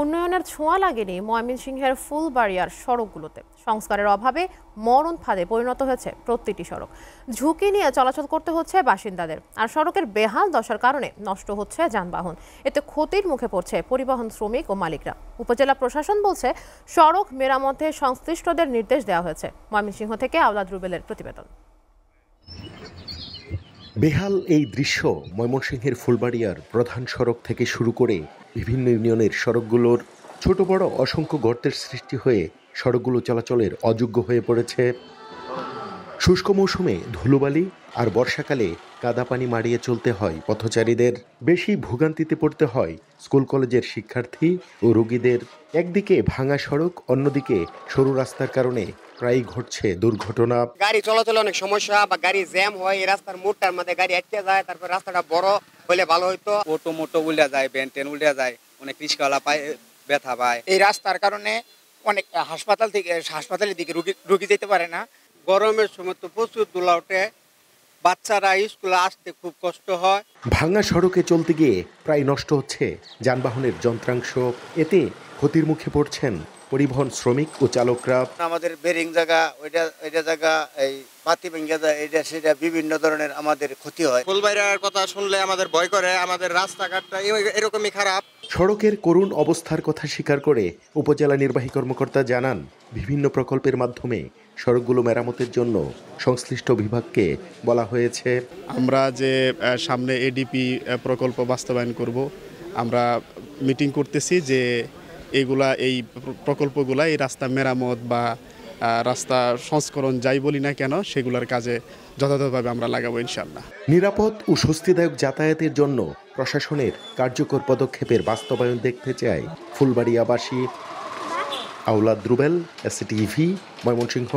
উন্নয়নের ছোঁয়া লাগেনি ময়মনসিংহের ফুলবাড়িয়ার সড়কগুলোতে। সংস্কারের অভাবে মরণ ফাঁদে পরিণত হয়েছে প্রতিটি সড়ক। ঝুঁকি নিয়ে চলাচল করতে হচ্ছে বাসিন্দাদের, আর সড়কের বেহাল দশার কারণে নষ্ট হচ্ছে যানবাহন। এতে ক্ষতির মুখে পড়ছে পরিবহন শ্রমিক ও মালিকরা। উপজেলা প্রশাসন বলছে, সড়ক মেরামতে সংশ্লিষ্টদের নির্দেশ দেওয়া হয়েছে। ময়মনসিংহ থেকে আওলাদ রুবেলের প্রতিবেদন। বেহাল এই দৃশ্য ময়মনসিংহের ফুলবাড়িয়ার প্রধান সড়ক থেকে শুরু করে বিভিন্ন ইউনিয়নের সড়কগুলোর ছোট বড় অসংখ্য গর্তের সৃষ্টি হয়ে সড়কগুলো চলাচলের অযোগ্য হয়ে পড়েছে। শুষ্ক মৌসুমে ধুলোবালি আর বর্ষাকালে কাদা পানি মারিয়ে চলতে হয় পথচারীদের। বেশি ভোগান্তিতে পড়তে হয় স্কুল কলেজের শিক্ষার্থী ও রোগীদের। একদিকে ভাঙা সড়ক, অন্যদিকে সরু রাস্তার কারণে প্রায়ই ঘটছে দুর্ঘটনা। গাড়ি চলাচলে অনেক সমস্যা, বা গাড়ি জ্যাম হয়, এই রাস্তার মোড়টার মধ্যে গাড়ি আটকে যায়। তারপর রাস্তাটা বড় হলে ভালো হইতো। অটো মোটো উল্টা যায়, ভ্যান ট্রেন উল্টা যায়, অনেক রিক্সাওয়ালা পায় ব্যথা পায়। এই রাস্তার কারণে অনেক হাসপাতালের দিকে রুগী যেতে পারে না। গরমের সময় তো প্রচুর ধুলা ওঠে, বাচ্চারা স্কুলে আসতে খুব কষ্ট হয়। ভাঙা সড়কে চলতে গিয়ে প্রায় নষ্ট হচ্ছে যানবাহনের যন্ত্রাংশ। এতে ক্ষতির মুখে পড়ছেন পরিবহন শ্রমিক ও চালকরা। আমাদের বেরিং জায়গা ওইটা জায়গা এই বাতি ভেঙে যায়, এটা সেটা বিভিন্ন ধরনের আমাদের ক্ষতি হয়। ফুলবাড়িয়ার কথা শুনলে আমাদের ভয় করে। আমাদের রাস্তাঘাটটা এরকমই খারাপ। সড়কের করুণ অবস্থার কথা স্বীকার করে উপজেলা নির্বাহী কর্মকর্তা জানান, বিভিন্ন প্রকল্পের মাধ্যমে সড়কগুলো মেরামতের জন্য সংশ্লিষ্ট বিভাগকে বলা হয়েছে। আমরা যে সামনে এডিপি প্রকল্প বাস্তবায়ন করব, আমরা মিটিং করতেছি যে এই প্রকল্পগুলা এই রাস্তা মেরামত বা রাস্তা সংস্করণ যাই বলি না কেন, সেগুলোর কাজে যথাযথভাবে আমরা লাগাবো ইনশাআল্লাহ। নিরাপদ ও স্বস্তিদায়ক যাতায়াতের জন্য প্রশাসনের কার্যকর পদক্ষেপের বাস্তবায়ন দেখতে চায় ফুলবাড়িয়াবাসী। আওলাদ রুবেল, এসটিভি, ময়মনসিংহ।